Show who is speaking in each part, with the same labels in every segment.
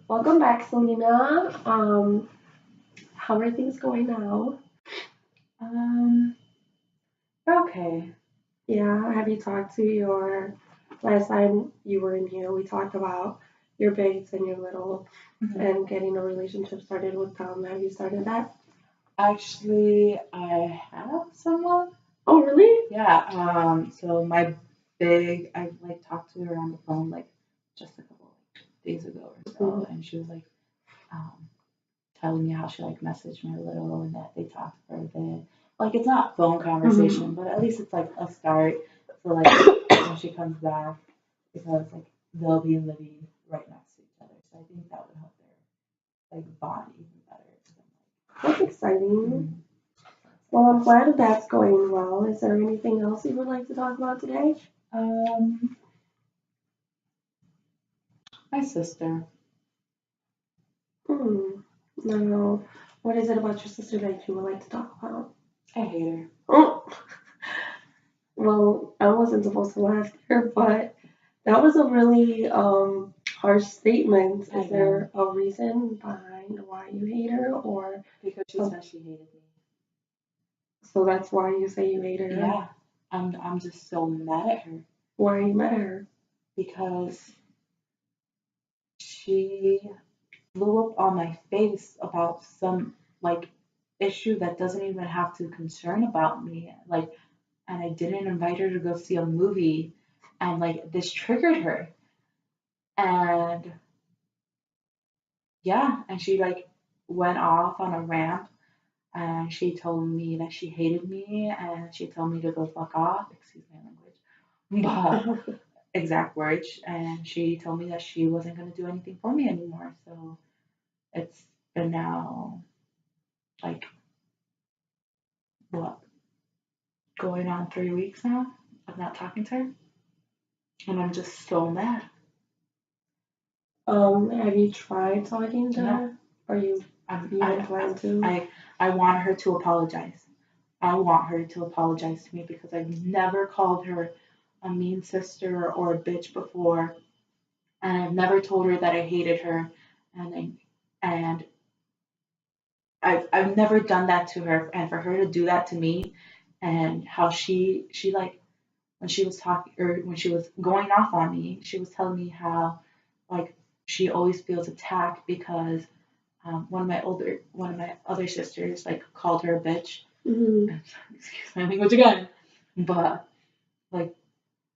Speaker 1: Welcome back, Selena. How are things going now?
Speaker 2: Um, okay.
Speaker 1: Yeah, have you talked to your last time you were in here? We talked about your babes and your little
Speaker 2: Mhm.
Speaker 1: and getting a relationship started with them. Have you started that?
Speaker 2: Actually, I have someone.
Speaker 1: Oh, really?
Speaker 2: Yeah. So my I like talked to her on the phone like just a couple days ago or
Speaker 1: Mhm.
Speaker 2: so, and she was like um telling me how she like messaged my little and that they talked for a bit. Like it's not phone conversation,
Speaker 1: Mhm.
Speaker 2: but at least it's like a start. So like when she comes back, because like they'll be living right next to each other, so I think that would help their like bond even better. 'Cause
Speaker 1: That's
Speaker 2: I'm like,
Speaker 1: exciting.
Speaker 2: mm,
Speaker 1: Well, I'm glad that's going well. Is there anything else you would like to talk about today?
Speaker 2: um, my sister.
Speaker 1: Hmm. No. What is it about your sister that you would like to talk about?
Speaker 2: I hate her.
Speaker 1: Oh, well, I wasn't supposed to laugh there, but that was a really harsh statement.
Speaker 2: I
Speaker 1: Is
Speaker 2: know
Speaker 1: there a reason behind why you hate her, or
Speaker 2: because she
Speaker 1: some,
Speaker 2: said she hated me.
Speaker 1: so that's why you say you hate her?
Speaker 2: Yeah, I'm just so mad at her
Speaker 1: Why you met her?
Speaker 2: because she blew up on my face about some like issue that doesn't even have to concern about me. Like, and I didn't invite her to go see a movie, and like this triggered her, and yeah, and she like went off on a rant and she told me that she hated me and she told me to go fuck off, excuse my language, but exact words. And she told me that she wasn't going to do anything for me anymore. So it's been now like, what, going on 3 weeks now of not talking to her. And I'm just so mad.
Speaker 1: Have you tried talking to
Speaker 2: No,
Speaker 1: her? Or
Speaker 2: I'm,
Speaker 1: you don't plan to?
Speaker 2: I want her to apologize. I want her to apologize to me because I've never called her a mean sister or a bitch before, and I've never told her that I hated her, and and I've never done that to her, and for her to do that to me, and how she like when she was talking or when she was going off on me, she was telling me how like she always feels attacked because one of my other sisters like called her a bitch.
Speaker 1: Hmm.
Speaker 2: Excuse my language again, but like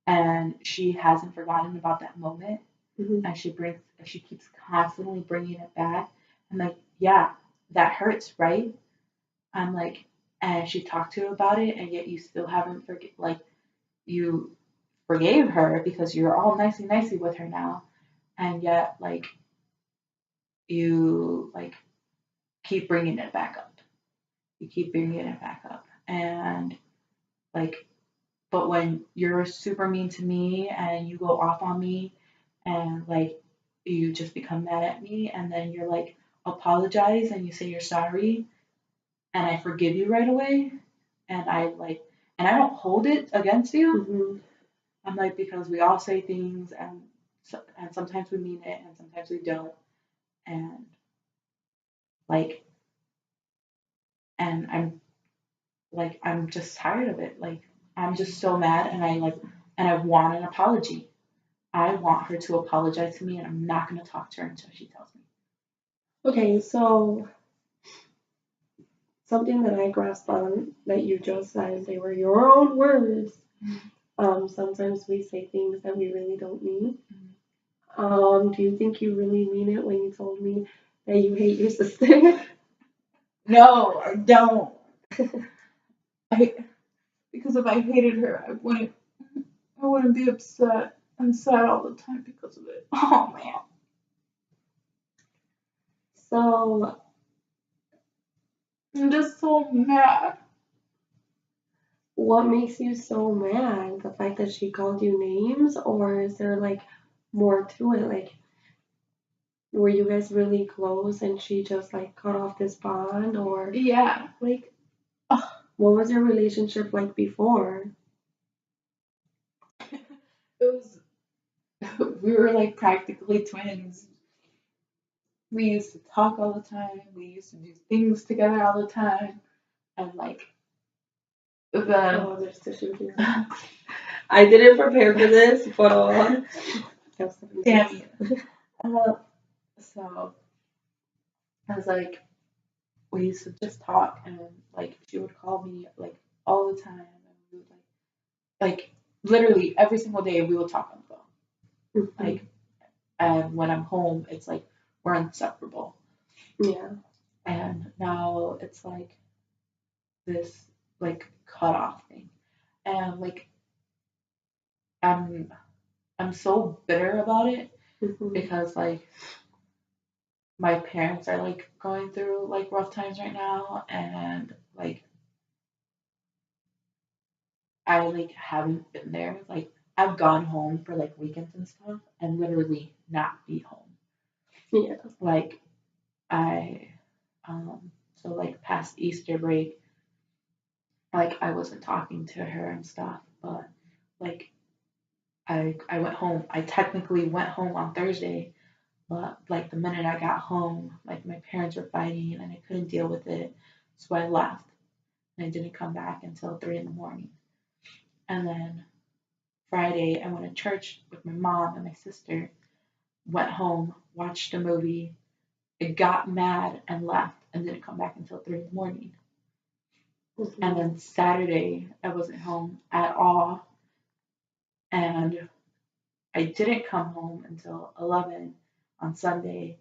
Speaker 2: and she hasn't forgotten about that moment
Speaker 1: Hmm.
Speaker 2: and she keeps constantly bringing it back. I'm like, yeah, that hurts, right? I'm like, and she talked to you about it, and yet you still haven't you forgave her because you're all nicey nicey with her now, and yet like you like keep bringing it back up. You keep bringing it back up, and like, but when you're super mean to me and you go off on me and like you just become mad at me and then you're like apologize and you say you're sorry and I forgive you right away and I don't hold it against you.
Speaker 1: Hmm.
Speaker 2: I'm like because we all say things and sometimes we mean it and sometimes we don't and like and I'm just tired of it. Like I'm just so mad and I want an apology. I want her to apologize to me and I'm not gonna talk to her until she tells me.
Speaker 1: Okay, so something that I grasped on that you just said, they were your own words. Sometimes we say things that we really don't mean. Do you think you really mean it when you told me that you hate your sister?
Speaker 2: No, I don't. I because if I hated her, I wouldn't be upset and sad all the time because of it. Oh man.
Speaker 1: So,
Speaker 2: I'm just so mad.
Speaker 1: what makes you so mad? The fact that she called you names, or is there like more to it? Like, were you guys really close and she just like cut off this bond, or
Speaker 2: Yeah, like ugh.
Speaker 1: what was your relationship like before?
Speaker 2: It was we were like practically twins. we used to talk all the time. We used to do things together all the time. And like the
Speaker 1: Oh, there's tissue here. I didn't prepare for this, but
Speaker 2: damn you. So I was like, we used to just talk, and like she would call me like all the time, and we would like literally every single day we would talk on the phone.
Speaker 1: Mhm.
Speaker 2: Like, and when I'm home, it's like we're inseparable.
Speaker 1: Yeah.
Speaker 2: And now it's like this like cut off thing, and like I'm I'm so bitter about it
Speaker 1: Mhm.
Speaker 2: because like my parents are like going through like rough times right now, and like I like haven't been there. Like I've gone home for like weekends and stuff and literally not be home.
Speaker 1: Yeah.
Speaker 2: Like I so like past Easter break, like I wasn't talking to her and stuff, but like I went home. I technically went home on Thursday, but like the minute I got home, like my parents were fighting and I couldn't deal with it. So I left and I didn't come back until 3 in the morning. And then Friday, I went to church with my mom and my sister, went home, watched a movie, got mad and left and didn't come back until 3 in the morning.
Speaker 1: Mhm.
Speaker 2: And then Saturday, I wasn't home at all. And I didn't come home until 11 on Sunday.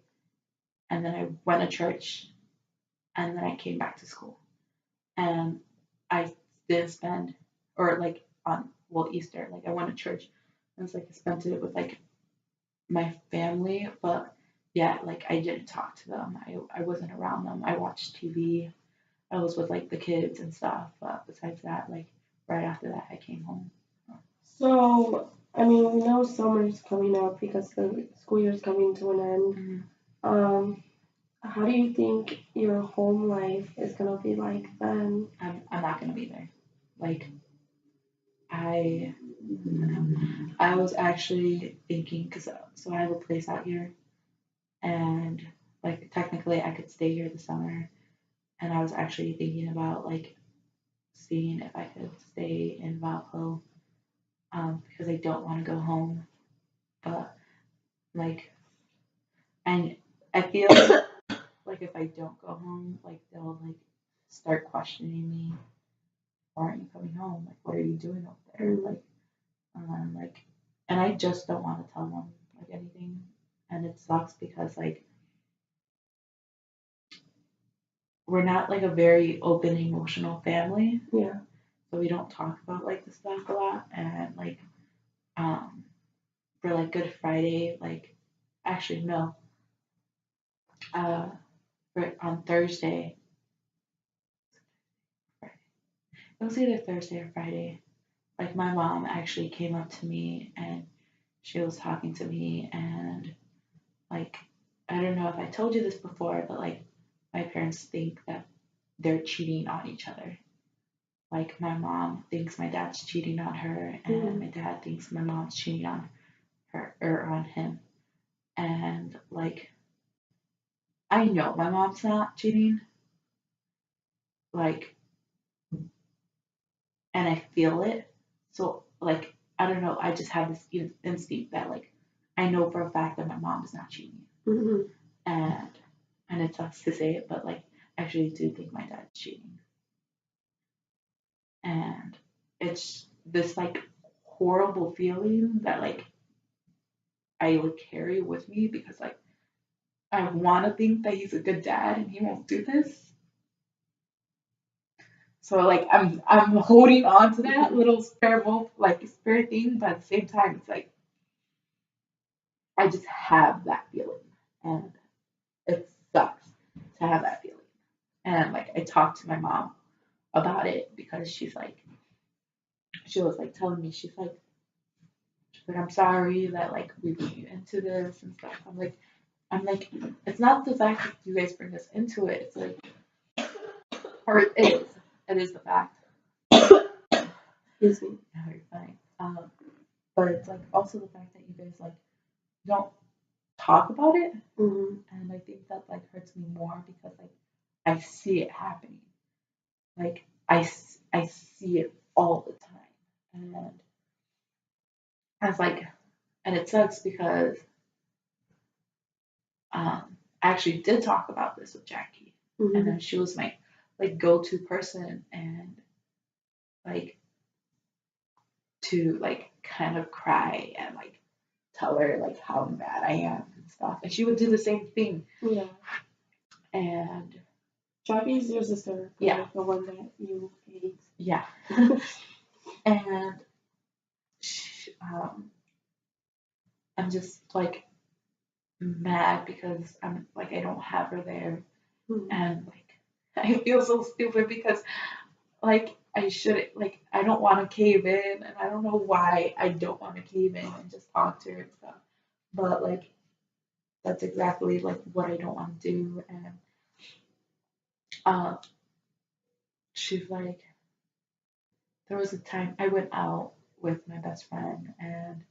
Speaker 2: And then I went to church and then I came back to school. And I didn't spend, or like on, well, Easter, like I went to church. And it's like I spent it with like my family, but yeah, like I didn't talk to them. I wasn't around them. I watched TV. I was with like the kids and stuff. But besides that, like right after that, I came home.
Speaker 1: So, I mean, we know summer's coming up because the school year's coming to an end.
Speaker 2: Mhm.
Speaker 1: How do you think your home life is gonna be like then?
Speaker 2: I'm not gonna be there. Like I I was actually thinking because so I have a place out here and like technically I could stay here this summer and I was actually thinking about like seeing if I could stay in Valpo because I don't want to go home but like and I feel like if I don't go home like they'll like start questioning me why aren't you coming home like what are you doing over there like and I just don't want to tell them like anything and it sucks because like we're not like a very open emotional family
Speaker 1: Yeah.
Speaker 2: so we don't talk about like the stuff a lot and like um for like Good Friday like actually no uh for on Thursday it was either Thursday or Friday like my mom actually came up to me and she was talking to me and like I don't know if I told you this before but like my parents think that they're cheating on each other. Like my mom thinks my dad's cheating on her, and my dad thinks my mom's cheating on her or on him. And like I know my mom's not cheating, like, and I feel it. So like I don't know, I just have this instinct that like I know for a fact that my mom is not cheating,
Speaker 1: Mm-hmm.
Speaker 2: and it sucks to say it, but like I actually do think my dad's cheating, and it's this like horrible feeling that like I would carry with me because like I want to think that he's a good dad and he won't do this. So like I'm holding on to that little spirit thing, but at the same time it's like I just have that feeling and it sucks to have that feeling. And like I talked to my mom about it because she was like telling me she's like I'm sorry that like we bring you into this and stuff. I'm like it's not the fact that you guys bring us into it. It's like or it is. It is the fact.
Speaker 1: Excuse me.
Speaker 2: No, you're fine. But it's like also the fact that you guys like don't talk about it,
Speaker 1: Mm-hmm.
Speaker 2: and and I think that like hurts me more because like I see it happening. Like I see it all the time, and I was like, and it sucks because I actually did talk about this with Jackie, and then she was my like go-to person, and like to like kind of cry and like tell her like how bad I am and stuff, and she would do the same thing.
Speaker 1: Yeah.
Speaker 2: And
Speaker 1: Jackie's your sister.
Speaker 2: Yeah.
Speaker 1: The one that you hate.
Speaker 2: yeah, and she, I'm just like mad because I'm like I don't have her there, and like I feel so stupid because like I should like I don't want to cave in, and I don't know why I don't want to cave in and just talk to her and stuff, but like that's exactly like what I don't want to do, and uh, she's like there was a time I went out with my best friend, and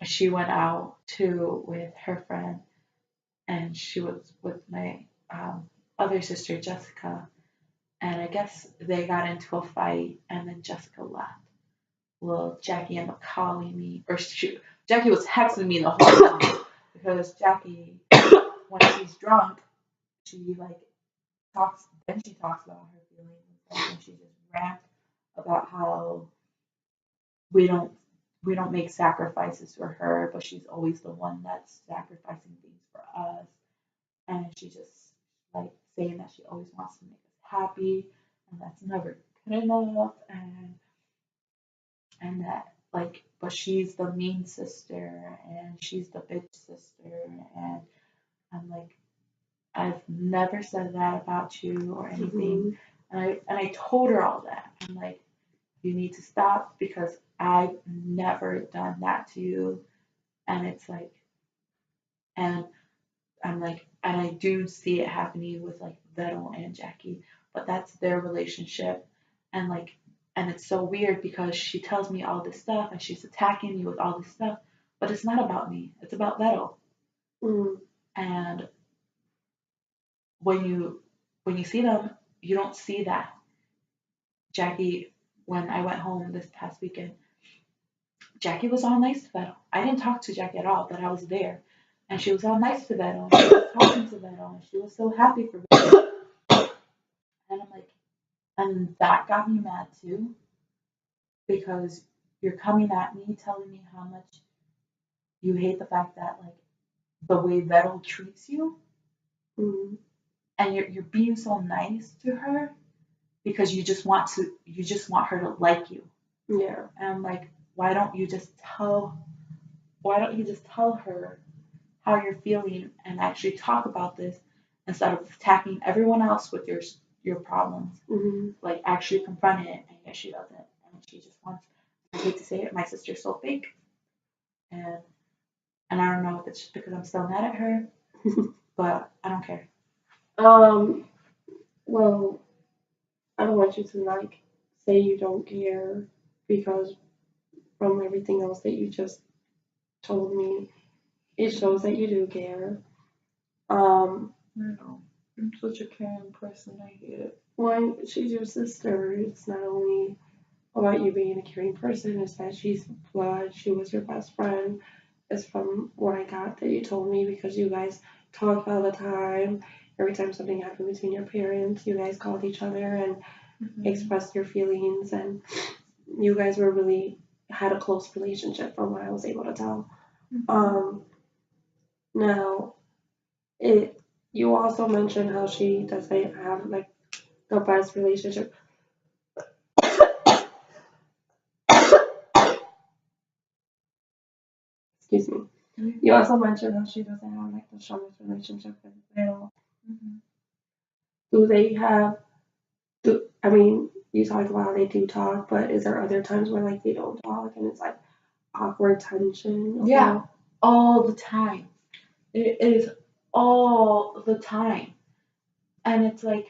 Speaker 2: she went out too with her friend, and she was with my other sister Jessica, and I guess they got into a fight, and then Jessica left. Well, Jackie ended up calling me, or Jackie was texting me the whole time because Jackie, when she's drunk, she like talks, then she talks about her feelings and stuff, and she just rants about how we don't we don't make sacrifices for her, but she's always the one that's sacrificing things for us, and she just like saying that she always wants to make us happy, and that's never good enough, and that like but she's the mean sister and she's the bitch sister, and I'm like I've never said that about you or anything, and I told her all that. I'm like you need to stop because I've never done that to you, and it's like and I'm like, and I do see it happening with like Vettel and Jackie, but that's their relationship. And like, and it's so weird because she tells me all this stuff and she's attacking me with all this stuff, but it's not about me. It's about Vettel. And when you see them, you don't see that. Jackie, when I went home this past weekend, Jackie was all nice to Vettel. I didn't talk to Jackie at all, but I was there. And she was all nice to Vettel. And she was talking to Vettel. And she was so happy for Vettel. And I'm like, and that got me mad too. Because you're coming at me telling me how much you hate the fact that like the way Vettel treats you. And you're being so nice to her because you just want her to like you.
Speaker 1: Yeah.
Speaker 2: And I'm like, why don't you just tell her how you're feeling and actually talk about this instead of attacking everyone else with your problems. Like actually confront it, and yet she doesn't, and she just wants. I hate to say it, my sister's so fake, and I don't know if it's just because I'm still mad at her, but I don't care.
Speaker 1: Well, I don't want you to like say you don't care because from everything else that you just told me, it shows that you do care.
Speaker 2: I know. I'm such a caring person. I hate it.
Speaker 1: Well, she's your sister. It's not only about you being a caring person, it's that she's blood. She was your best friend. It's from what I got that you told me because you guys talked all the time. Every time something happened between your parents, you guys called each other and expressed your feelings, and you guys were really had a close relationship from what I was able to tell. Now, you also mentioned how she doesn't have like the best relationship. Excuse me. You also mentioned how she doesn't have like the strongest relationship with Will. Do they have? I mean, you talked about how they do talk, but is there other times where like they don't talk and it's like awkward tension?
Speaker 2: Yeah, all the time. It is all the time, and it's like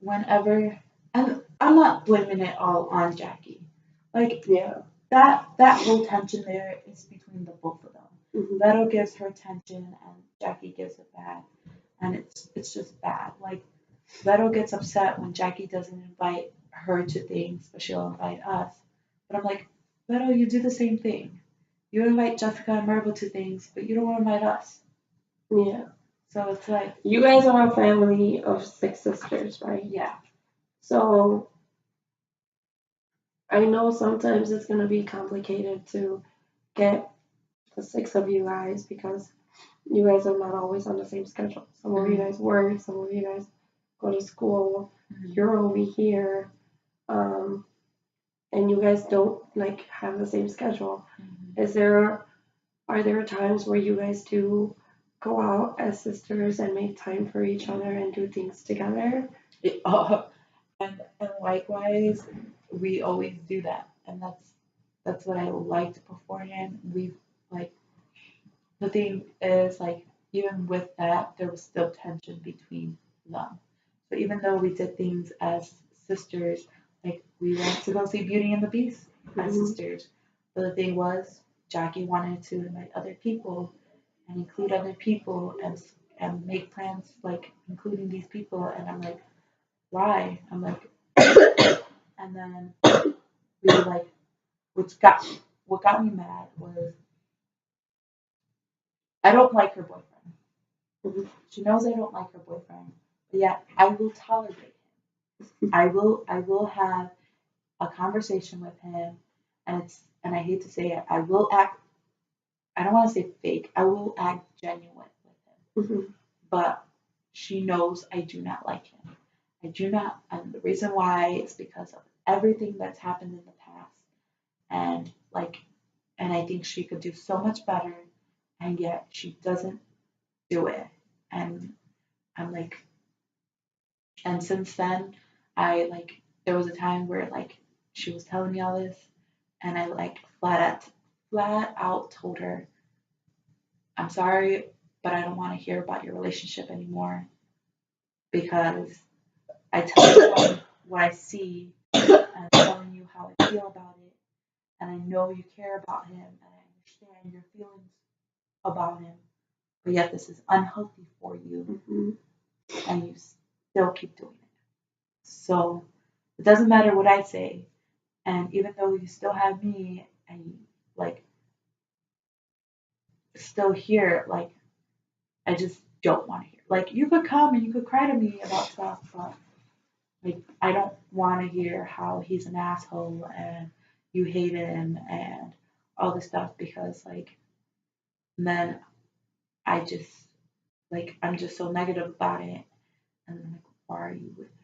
Speaker 2: whenever, and I'm not blaming it all on Jackie. Like
Speaker 1: Yeah.
Speaker 2: that whole tension there is between the both of them.
Speaker 1: Mhm.
Speaker 2: Vettel gives her attention and Jackie gives it back. And it's just bad. Like Vettel gets upset when Jackie doesn't invite her to things, but she'll invite us. But I'm like, Vettel, you do the same thing. You invite Jessica and Marvel to things, but you don't invite us.
Speaker 1: Yeah.
Speaker 2: So it's like,
Speaker 1: You guys are a family of 6 sisters, right?
Speaker 2: yeah.
Speaker 1: So I know sometimes it's gonna be complicated to get the 6 of you guys because you guys are not always on the same schedule. Some of you guys work, some of you guys go to school, you're over here, and you guys don't like have the same schedule. Are there times where you guys do go out as sisters and make time for each other and do things together?
Speaker 2: And likewise, we always do that, and that's what I liked beforehand. We like the thing is like even with that, there was still tension between them. So even though we did things as sisters, like we went to go see Beauty and the Beast as
Speaker 1: Mhm.
Speaker 2: sisters, but the thing was Jackie wanted to invite other people and include other people and make plans like including these people, and I'm like, why? I'm like, and then we like, what got me mad was I don't like her boyfriend.
Speaker 1: Mhm.
Speaker 2: She knows I don't like her boyfriend, but yet I will tolerate him. I will have a conversation with him, and I hate to say it, I will act. I don't want to say fake. I will act genuine with him,
Speaker 1: Mhm.
Speaker 2: but she knows I do not like him. I do not, and the reason why is because of everything that's happened in the past, and like, and I think she could do so much better, and yet she doesn't do it, and I'm like, and since then, I like there was a time where like she was telling me all this, and I like flat out told her, I'm sorry, but I don't want to hear about your relationship anymore because I tell you what I see, and I'm telling you how I feel about it, and I know you care about him, and I understand your feelings about him, but yet this is unhealthy for you,
Speaker 1: Mhm.
Speaker 2: and you still keep doing it. So it doesn't matter what I say. And even though you still have me and like still here, like I just don't want to hear. Like you could come and you could cry to me about stuff, but like I don't want to hear how he's an asshole and you hate him and all this stuff because like then I just like I'm just so negative about it and I'm like why are you with him?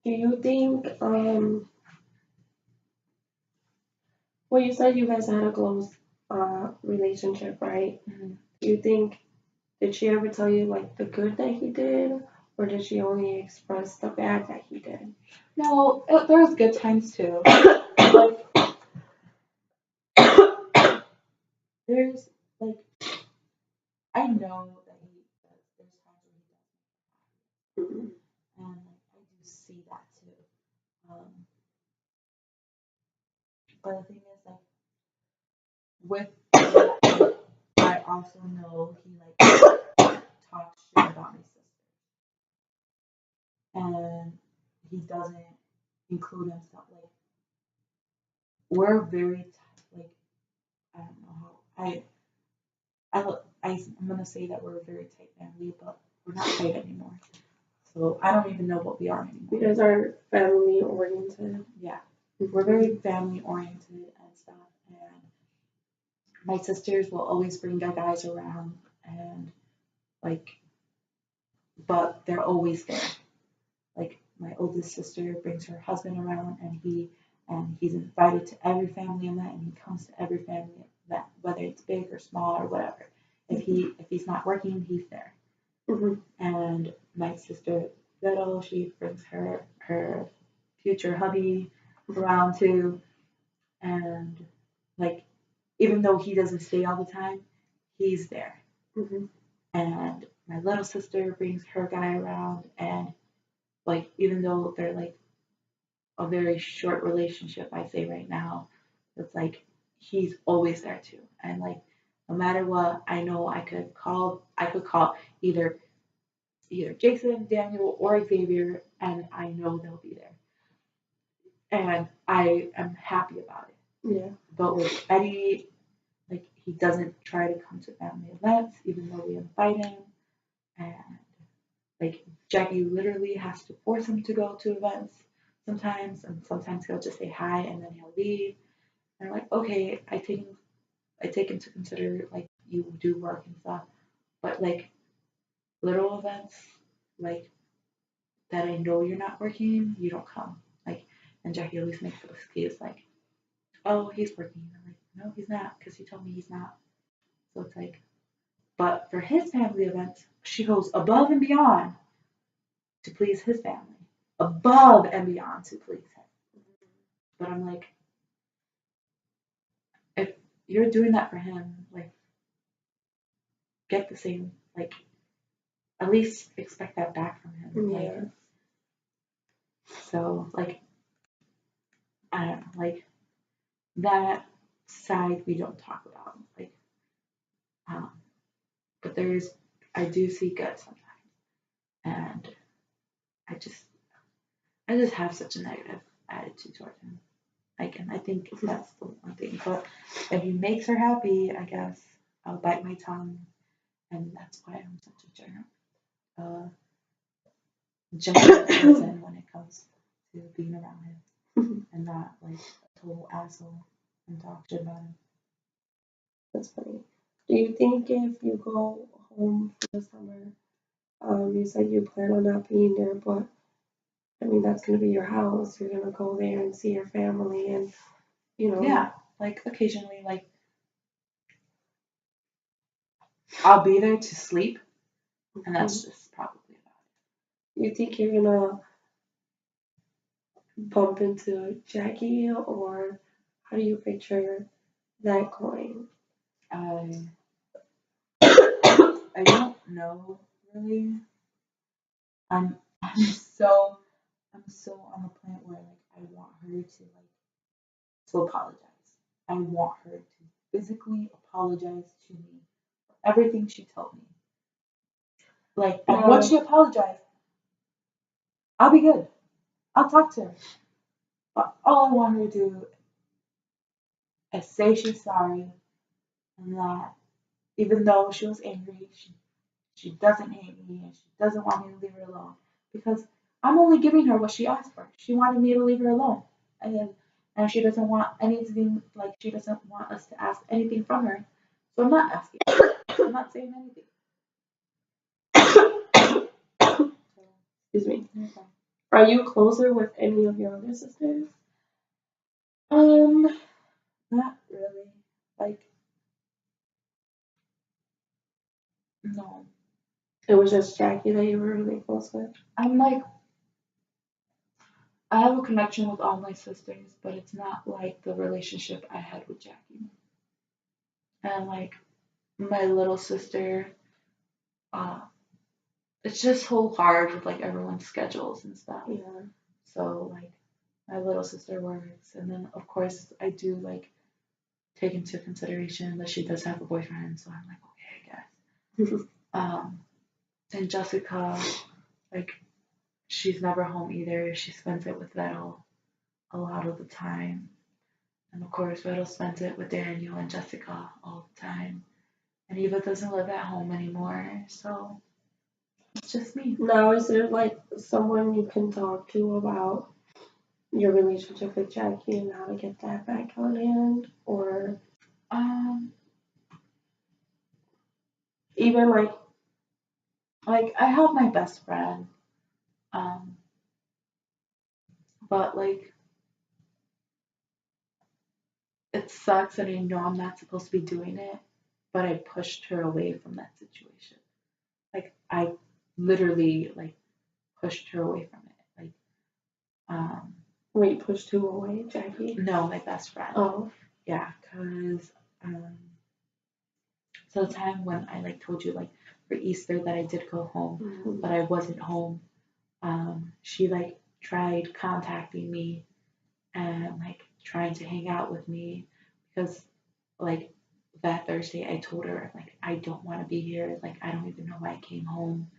Speaker 1: Do you think, well, you said you guys had a close relationship, right?
Speaker 2: Mm-hmm.
Speaker 1: Do you think, did she ever tell you like the good that he did, or did she only express the bad that he did?
Speaker 2: No, there was good times too. Like there's like I know that he does. There's times where he does,
Speaker 1: Mhm.
Speaker 2: and like I do see that too. Um, but the thing is, like with that, I also know he like talks shit about my sister, and he doesn't include himself. Like we're very like I don't know how I'm gonna say that we're a very tight family, but we're not tight anymore. So I don't even know what we are
Speaker 1: You
Speaker 2: anymore.
Speaker 1: guys are family oriented.
Speaker 2: Yeah, we're very family oriented and stuff, and my sisters will always bring their guys around, and like, but they're always there. Like my oldest sister brings her husband around, and he's invited to every family event, and he comes to every family event, whether it's big or small or whatever. If he's not working, he's there.
Speaker 1: Mhm.
Speaker 2: And my sister Little, she brings her future hubby around too, and like even though he doesn't stay all the time, he's there.
Speaker 1: Mhm.
Speaker 2: And my little sister brings her guy around, and like even though they're like a very short relationship, I say right now, it's like he's always there too. And like No matter what, I know I could call either Jason, Daniel, or Xavier, and I know they'll be there. And I am happy about it.
Speaker 1: Yeah.
Speaker 2: But with Eddie, like, he doesn't try to come to family events, even though we invite him. And like, Jackie literally has to force him to go to events sometimes, and sometimes he'll just say hi and then he'll leave. And I'm like, okay, I take into consider like you do work and stuff, but like little events like that I know you're not working, you don't come. Like, and Jackie always makes the excuse like, oh, he's working. I'm like, no, he's not, because he told me he's not. So it's like, but for his family events, she goes above and beyond to please his family, above and beyond to please him. But I'm like, if you're doing that for him, like, get the same, like, at least expect that back from him.
Speaker 1: Yeah.
Speaker 2: Like, so, like, I don't know, like, that side we don't talk about. Like, um, but I do see good sometimes. And I just have such a negative attitude toward him. Like, and I think that's the one thing. But if he makes her happy, I guess I'll bite my tongue. And that's why I'm such a gentle person when it comes to being around him. And not like a total asshole and talk shit about him.
Speaker 1: That's funny. Do you think if you go home for the summer, you said you plan on not being there, but I mean that's gonna be your house. You're gonna go there and see your family, and you know.
Speaker 2: Yeah, like occasionally, like I'll be there to sleep, and that's just probably about
Speaker 1: You think you're gonna bump into Jackie, or how do you picture that going?
Speaker 2: it. I don't know really. I'm so on the point where like I want her to apologize. I want her to physically apologize to me for everything she told me. Like, and once she apologized, I'll be good. I'll talk to her. But all I want her to do is say she's sorry and that even though she was angry, she doesn't hate me and she doesn't want me to leave her alone. Because I'm only giving her what she asked for. She wanted me to leave her alone. And she doesn't want anything, like she doesn't want us to ask anything from her. So I'm not asking. I'm not saying anything.
Speaker 1: Excuse me. Are you closer with any of your other sisters?
Speaker 2: Not really. Like, no.
Speaker 1: It was just Jackie that you were really close with?
Speaker 2: I'm like, I have a connection with all my sisters, but it's not like the relationship I had with Jackie. And like, my little sister, it's just so hard with like everyone's schedules and stuff.
Speaker 1: Yeah.
Speaker 2: So like, my little sister works, and then of course I do like take into consideration that she does have a boyfriend, so I'm like, okay, I guess. And Jessica, like, she's never home either. She spends it with Vettel a lot of the time. And of course, Vettel spends it with Daniel and Jessica all the time. And Eva doesn't live at home anymore, so it's just me.
Speaker 1: Now, is there like someone you can talk to about your relationship with Jackie and how to get that back on hand? Or even like
Speaker 2: I have my best friend, but like it sucks and I know I'm not supposed to be doing it, but I pushed her away from that situation. Like I literally like pushed her away from it. Like
Speaker 1: wait, pushed who away, Jackie?
Speaker 2: No, my best friend.
Speaker 1: Oh.
Speaker 2: Yeah, cause so the time when I like told you like for Easter that I did go home, but I wasn't home. She like tried contacting me and like trying to hang out with me because like that Thursday I told her like I don't want to be here. Like I don't even know why I came home.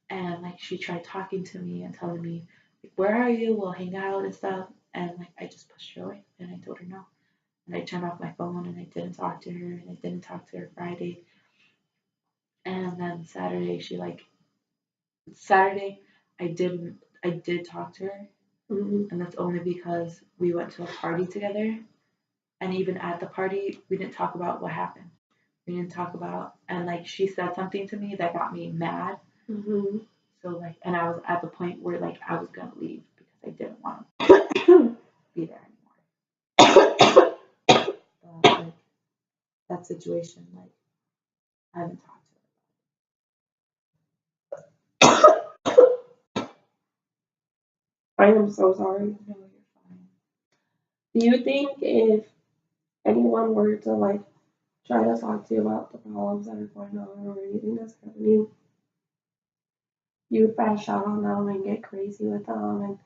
Speaker 2: And like she tried talking to me and telling me like, where are you? We'll hang out and stuff. And like I just pushed her away and I told her no. And I turned off my phone and I didn't talk to her and I didn't talk to her Friday. And then Saturday I did talk to her.
Speaker 1: Mm-hmm.
Speaker 2: And that's only because we went to a party together. And even at the party, we didn't talk about what happened. We didn't talk about, and like she said something to me that got me mad.
Speaker 1: Mm-hmm.
Speaker 2: So like, and I was at the point where like I was gonna leave because I didn't want to be there anymore. But like that situation, like I haven't talked
Speaker 1: I am so sorry.
Speaker 2: to her. No, you're fine.
Speaker 1: Do you think if anyone were to like try to talk to you about the problems that are going on or anything that's happening, you would bash out on them and get crazy with them and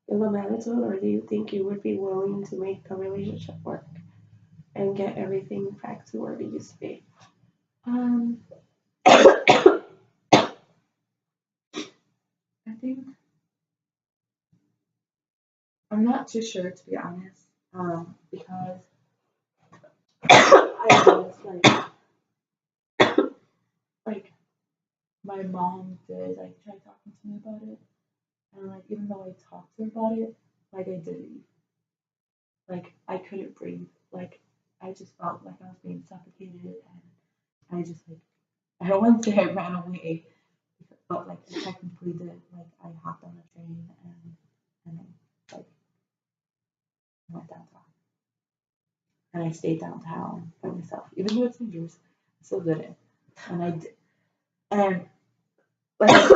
Speaker 1: give them attitude, or do you think you would be willing to make the relationship work and get everything back to where it used to be?
Speaker 2: Um, I think I'm not too sure to be honest. Because I was like my mom did like try talking to me about it, and like even though I talked to her about it, like I didn't, like I couldn't breathe, like I just felt like I was being suffocated, and I just like I don't want to say I ran away, but like I technically did, like I hopped on a train and I like went downtown, and I stayed downtown by myself, even though it's dangerous, I still did it, and I did, and like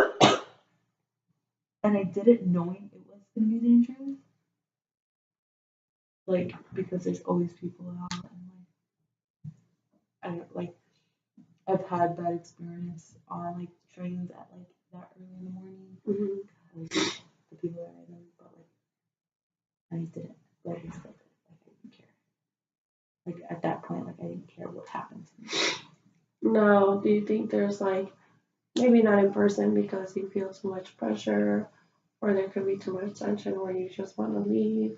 Speaker 2: and I did it knowing it was gonna be dangerous. Like because there's always people out and like I don't like I've had that experience on like trains at like that early in the morning
Speaker 1: Mm-hmm.
Speaker 2: because the people that I know, but like I didn't like I still did like I didn't care. Like at that point like I didn't care what happened to me.
Speaker 1: No, do you think there's like maybe not in person because you feel too much pressure or there could be too much tension where you just want to leave?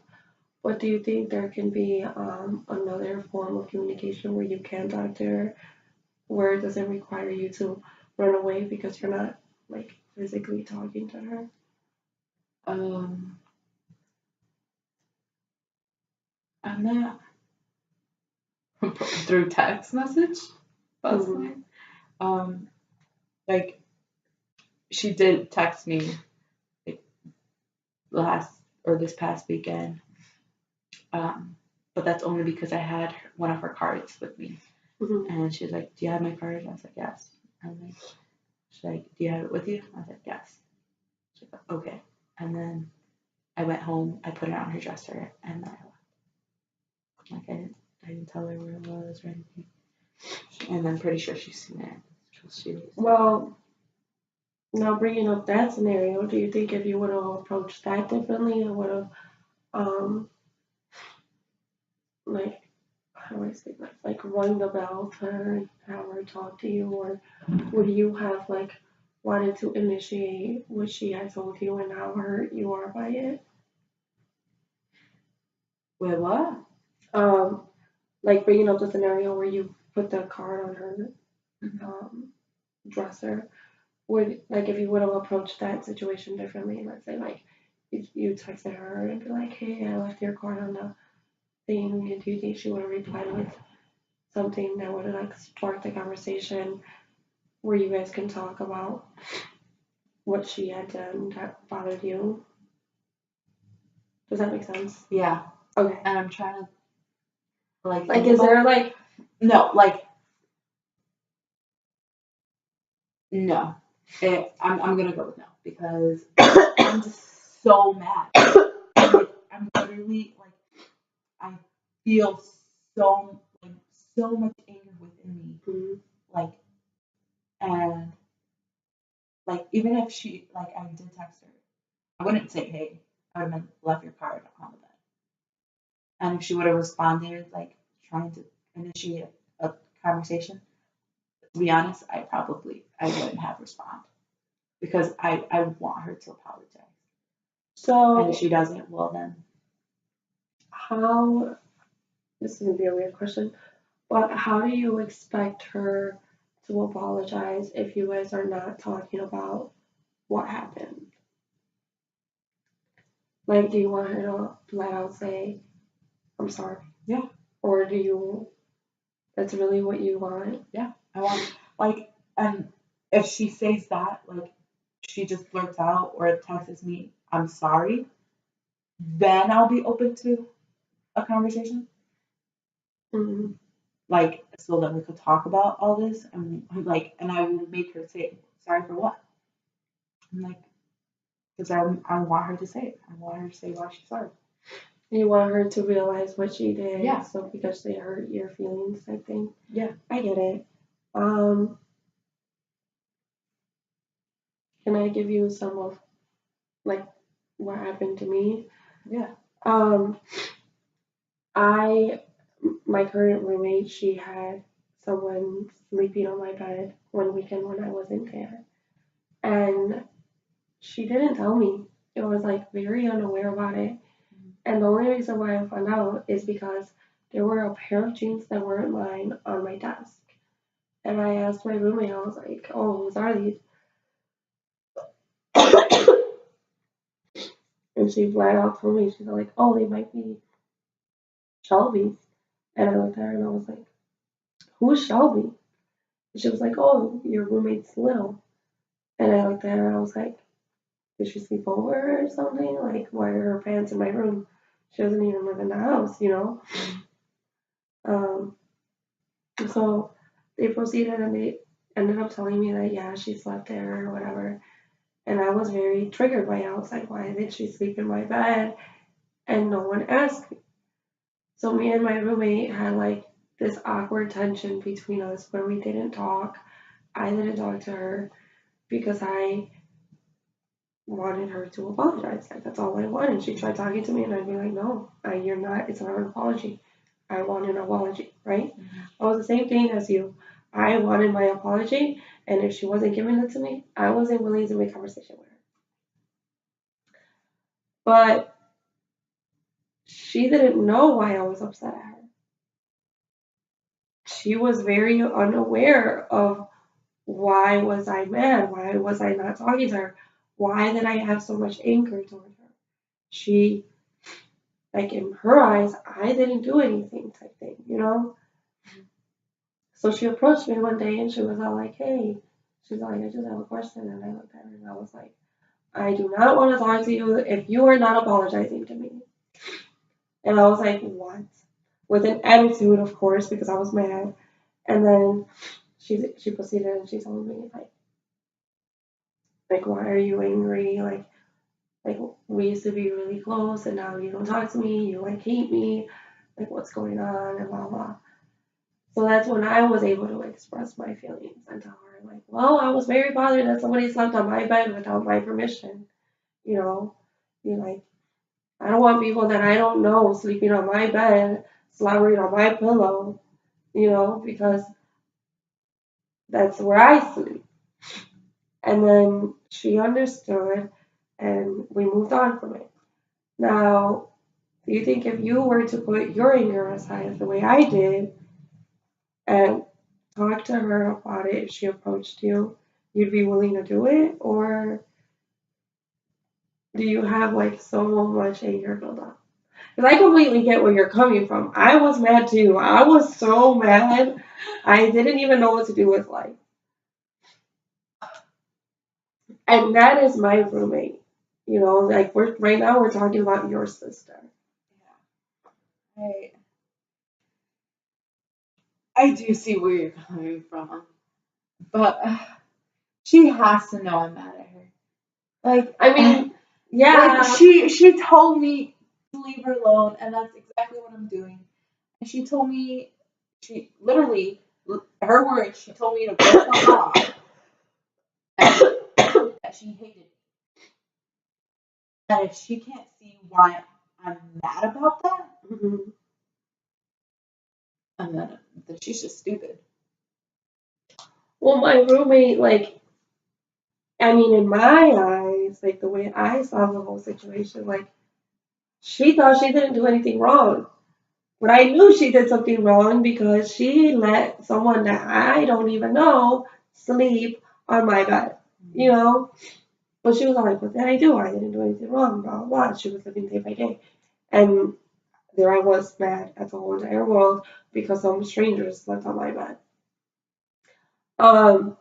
Speaker 1: But do you think there can be another form of communication where you can talk to her, where it doesn't require you to run away because you're not like physically talking to her?
Speaker 2: Um I'm not through text message possibly.
Speaker 1: Mm-hmm.
Speaker 2: Like she did text me like last or this past weekend. But that's only because I had one of her cards with me.
Speaker 1: Mm-hmm.
Speaker 2: And she's like, "Do you have my card?" And I was like, "Yes." And like, she's like, "Do you have it with you?" I was like, "Yes." She's like, "Okay." And then I went home, I put it on her dresser, and then I left. Like I didn't tell her where it was or anything. And I'm pretty sure she's seen it.
Speaker 1: Well, now bringing up that scenario, do you think if you would have approached that differently, it would have um like how do I say that? Like rung the bell to her and have her talk to you, or would you have like wanted to initiate what she had told you and how hurt you are by it?
Speaker 2: Wait, what?
Speaker 1: Um, like bringing up the scenario where you put the card on her
Speaker 2: Mm-hmm.
Speaker 1: dresser. Would like if you would have approached that situation differently, let's say like you texted her and be like, hey, I left your card on the thing, and do you think she would have replied with something that would have like sparked the conversation where you guys can talk about what she had done that bothered you? Does that make sense?
Speaker 2: Yeah.
Speaker 1: Okay.
Speaker 2: And I'm trying to
Speaker 1: Like, is there like
Speaker 2: no, like no. I'm gonna go with no because I'm just so mad. Like, I'm literally like I feel so much anger within me.
Speaker 1: mm,
Speaker 2: Like and like even if she like I did text her, I wouldn't say hey. I would have left your card on the bed. And if she would have responded like trying to initiate a conversation, to be honest, I wouldn't have responded because I want her to apologize. And
Speaker 1: So
Speaker 2: if she doesn't, well then,
Speaker 1: how, this is gonna be a weird question, but how do you expect her to apologize if you guys are not talking about what happened? Like, do you want her to flat out say, I'm sorry?
Speaker 2: Yeah.
Speaker 1: Or do you, that's really what you want?
Speaker 2: I want, like, and if she says that, like, she just blurts out or texts me, I'm sorry, then I'll be open to a conversation.
Speaker 1: Mm-hmm.
Speaker 2: Like, so that we could talk about all this. And like, and I will make her say, sorry for what? I'm like, because I want her to say it. I want her to say why she's sorry.
Speaker 1: You want her to realize what she did.
Speaker 2: Yeah.
Speaker 1: So because they hurt your feelings, I think.
Speaker 2: Yeah.
Speaker 1: I get it. Can I give you some of like what happened to me?
Speaker 2: Yeah.
Speaker 1: My current roommate, she had someone sleeping on my bed one weekend when I wasn't there. And she didn't tell me. It was like very unaware about it. And the only reason why I found out is because there were a pair of jeans that weren't mine on my desk. And I asked my roommate, I was like, oh, whose are these? And she flat out told me, she's like, oh, they might be Shelby's. And I looked at her and I was like, who's Shelby? And she was like, oh, your roommate's little. And I looked at her and I was like, did she sleep over or something? Like, why are her pants in my room? She doesn't even live in the house, you know? So they proceeded and they ended up telling me that, yeah, she slept there or whatever. And I was very triggered by it. I was like, why did she sleep in my bed? And no one asked me. So me and my roommate had like this awkward tension between us where we didn't talk. I didn't talk to her because I wanted her to apologize. Like that's all I wanted. She tried talking to me and I'd be like, no, you're not, it's not an apology. I want an apology, right? It was the same thing as you. I wanted my apology, and if she wasn't giving it to me, I wasn't willing to make conversation with her. But she didn't know why I was upset at her. She was very unaware of why was I mad? Why was I not talking to her? Why did I have so much anger towards her? She, like in her eyes, I didn't do anything type thing, you know? So she approached me one day and she was all like, hey, she's like, I just have a question. And I looked at her and I was like, I do not want to talk to you if you are not apologizing to me. And I was like, what? With an attitude, of course, because I was mad. And then she proceeded and she told me like why are you angry? Like we used to be really close and now you don't talk to me, you like hate me, like what's going on and blah blah. So that's when I was able to express my feelings and tell her like, well, I was very bothered that somebody slept on my bed without my permission. You know, be like, I don't want people that I don't know sleeping on my bed, slobbering on my pillow, you know, because that's where I sleep. And then she understood and we moved on from it. Now, do you think if you were to put your anger aside the way I did and talk to her about it if she approached you, you'd be willing to do it? Or do you have like so much anger built up? Because I completely get where you're coming from. I was mad too. I was so mad. I didn't even know what to do with life. And that is my roommate. You know, like we're right now we're talking about your sister.
Speaker 2: Yeah. I do see where you're coming from, but she has to know I'm mad at her. Like,
Speaker 1: I mean, yeah.
Speaker 2: Like she told me to leave her alone, and that's exactly what I'm doing. And she told me, she literally, her words, she told me to go fuck off, and that she hated me. And if she can't see why I'm mad about that,
Speaker 1: Mhm.
Speaker 2: and then she's just stupid.
Speaker 1: Well, my roommate, like, I mean, in my eyes, like the way I saw the whole situation, like, she thought she didn't do anything wrong. But I knew she did something wrong because she let someone that I don't even know sleep on my bed, you know? But she was like, what did I do? I didn't do anything wrong, blah, blah, blah. She was living day by day. And there I was mad at the whole entire world because some strangers slept on my bed. Um,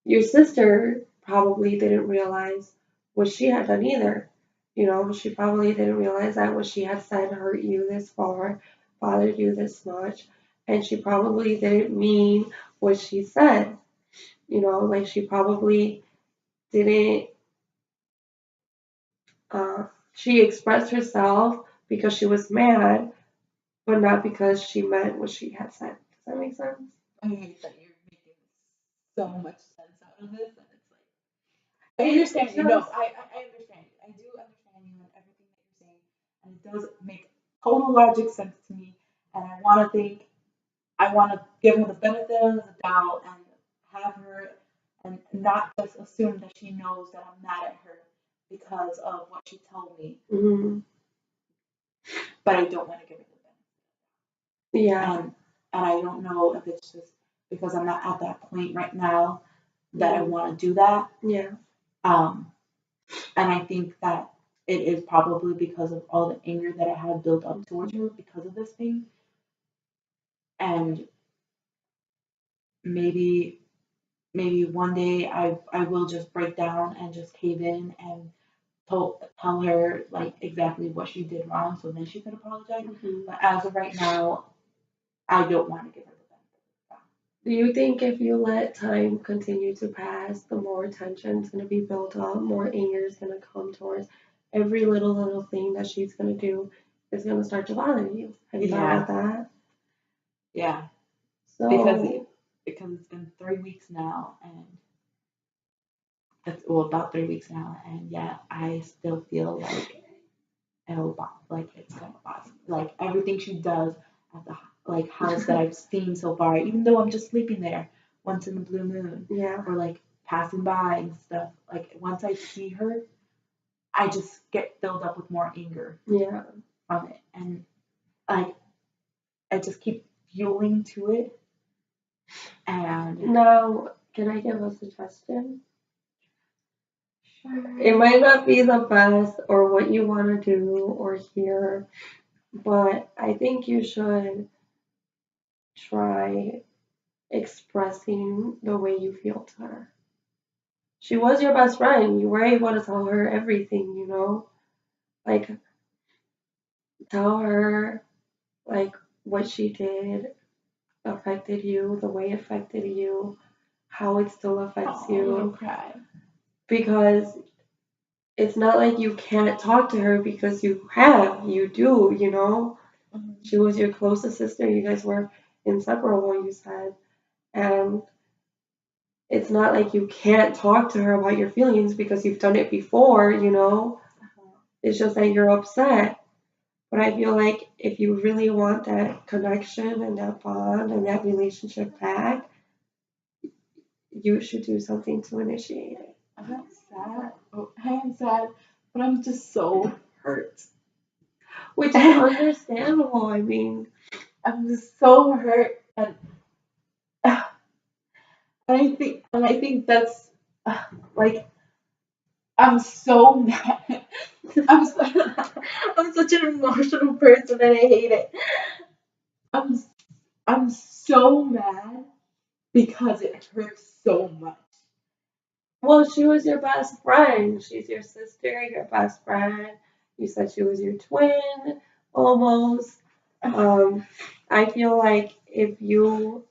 Speaker 1: your sister probably didn't realize what she had done either. You know, she probably didn't realize that what she had said hurt you this far, bothered you this much, and she probably didn't mean what she said. You know, like she probably didn't, she expressed herself because she was mad, but not because she meant what she had said. Does that make sense?
Speaker 2: I hate that you're making so much sense out of this, and it's like I understand you. No, I understand you. I do understand you and everything that you're saying, and it does make total logic sense to me. And I want to give her the benefit of the doubt and have her, and not just assume that she knows that I'm mad at her because of what she told me.
Speaker 1: Mm-hmm.
Speaker 2: But I don't want to give her the benefit.
Speaker 1: Yeah.
Speaker 2: And I don't know if it's just because I'm not at that point right now that I want to do that.
Speaker 1: Yeah.
Speaker 2: And I think that it is probably because of all the anger that I have built up towards her because of this thing. And maybe one day I will just break down and just cave in and tell her like exactly what she did wrong so then she could apologize.
Speaker 1: Mm-hmm.
Speaker 2: But as of right now, I don't want to give her the benefit.
Speaker 1: Do you think if you let time continue to pass, the more tension's going to be built up, more anger is going to come towards every little thing that she's going to do is going to start to bother you? Have you thought about that?
Speaker 2: Yeah.
Speaker 1: So
Speaker 2: because it's been 3 weeks now, and it's about 3 weeks now, and yet I still feel like it's gonna bother me. Like everything she does at the house that I've seen so far, even though I'm just sleeping there once in the blue moon,
Speaker 1: yeah,
Speaker 2: or like passing by and stuff. Like once I see her, I just get filled up with more anger.
Speaker 1: Yeah.
Speaker 2: From it, and like I just keep fueling to it. And
Speaker 1: now, can I give a suggestion? It might not be the best or what you want to do or hear, but I think you should try expressing the way you feel to her. She was your best friend. You were able to tell her everything, you know? Like, tell her, like, what she did affected you, the way it affected you, how it still affects you.
Speaker 2: I'll cry.
Speaker 1: Because it's not like you can't talk to her because you do, you know?
Speaker 2: Mm-hmm.
Speaker 1: She was your closest sister. You guys were inseparable, you said. And it's not like you can't talk to her about your feelings because you've done it before, you know? It's just that you're upset. But I feel like if you really want that connection and that bond and that relationship back, you should do something to initiate it.
Speaker 2: I'm not sad. I am sad, but I'm just so hurt.
Speaker 1: Which is understandable. I mean,
Speaker 2: I'm just so hurt, and I think that's like I'm so mad. I'm such an emotional person, and I hate it. I'm so mad because it hurts so much.
Speaker 1: well, she was your best friend. She's your sister, your best friend. You said she was your twin, almost. I feel like if you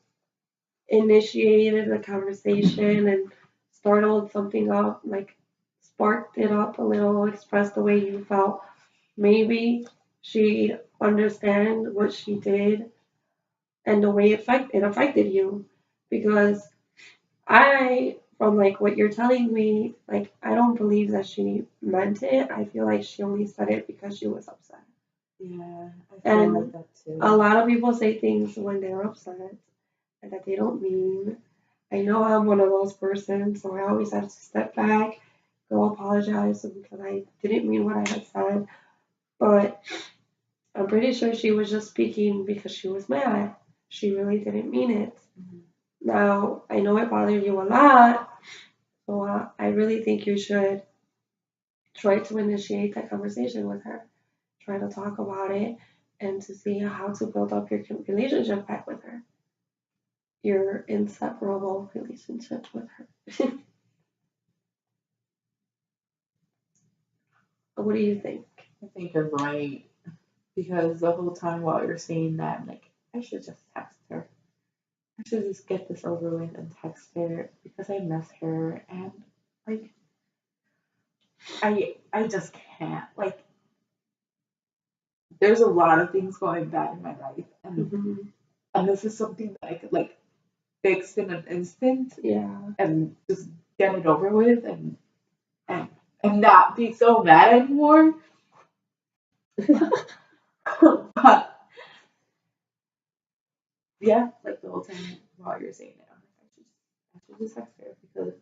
Speaker 1: initiated a conversation and started something up, like sparked it up a little, expressed the way you felt, maybe she'd understand what she did and the way it affected you. Because from like what you're telling me, like I don't believe that she meant it. I feel like she only said it because she was upset.
Speaker 2: Yeah, I feel like that too.
Speaker 1: A lot of people say things when they're upset and that they don't mean. I know I'm one of those persons, so I always have to step back, go apologize because I didn't mean what I had said. But I'm pretty sure she was just speaking because she was mad. She really didn't mean it.
Speaker 2: Mhm.
Speaker 1: Now, I know it bothered you a lot, so I really think you should try to initiate that conversation with her. Try to talk about it and to see how to build up your relationship back with her. Your inseparable relationship with her. What do you think?
Speaker 2: I think you're right. Because the whole time while you're saying that, I'm like, I should just text her. I should just get this over with and text her because I miss her and like I just can't. Like there's a lot of things going bad in my life
Speaker 1: Hmm.
Speaker 2: and this is something that I could like fix in an instant
Speaker 1: Yeah.
Speaker 2: and just get it over with and and not be so mad anymore. But yeah, like the whole time while you're saying it, I'm like, I should just text her because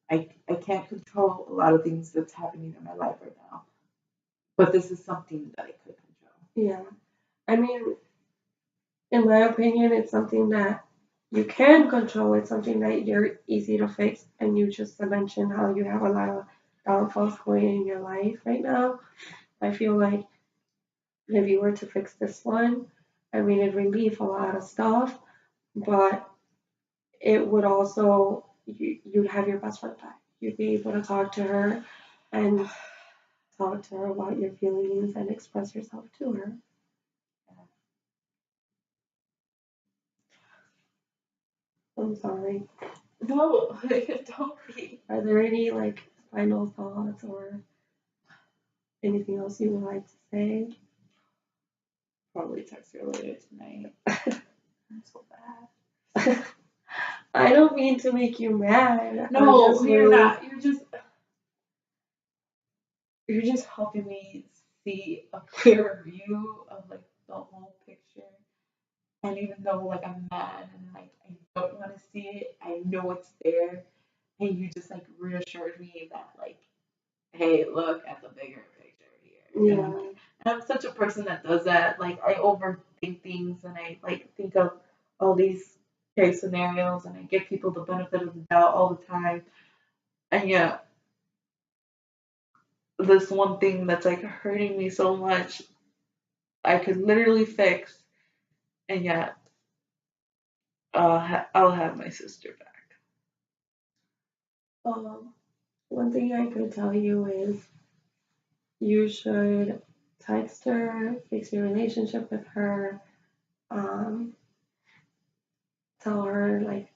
Speaker 2: I can't control a lot of things that's happening in my life right now. But this is something that I could control.
Speaker 1: Yeah. I mean, in my opinion, it's something that you can control. It's something that you're easy to fix. And you just mentioned how you have a lot of downfalls going in your life right now. I feel like if you were to fix this one, I mean, it'd relieve a lot of stuff, but it would also, you'd have your best friend back. You'd be able to talk to her and talk to her about your feelings and express yourself to her. I'm sorry.
Speaker 2: No, don't be.
Speaker 1: Are there any like final thoughts or anything else you would like to say?
Speaker 2: Probably text her later tonight. I'm so bad.
Speaker 1: I don't mean to make you mad.
Speaker 2: No,
Speaker 1: just
Speaker 2: you're
Speaker 1: really,
Speaker 2: not. You're just helping me see a clearer view of like the whole picture. And even though like I'm mad and like I don't want to see it, I know it's there. And you just like reassured me that like, hey, look at the bigger picture here. And
Speaker 1: yeah,
Speaker 2: I'm such a person that does that. Like I overthink things and I like think of all these case scenarios and I give people the benefit of the doubt all the time. And yeah, this one thing that's like hurting me so much, I could literally fix, and yet I'll have my sister back.
Speaker 1: um, one thing I could tell you is you should text her, fix your relationship with her, um, tell her like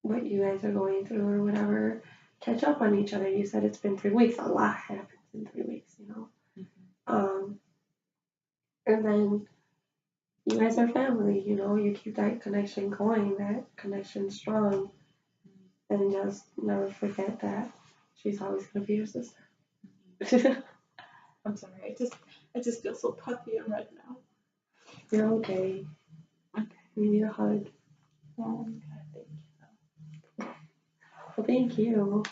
Speaker 1: what you guys are going through or whatever. Catch up on each other. You said it's been 3 weeks. A lot happens in 3 weeks, you know. Um, and then you guys are family, you know. You keep that connection going, that connection strong, and just never forget that she's always gonna be your sister.
Speaker 2: I'm sorry, I just feel so puffy right now.
Speaker 1: You're okay.
Speaker 2: Okay.
Speaker 1: You need a hug.
Speaker 2: Oh, God, thank you.
Speaker 1: Well, thank you.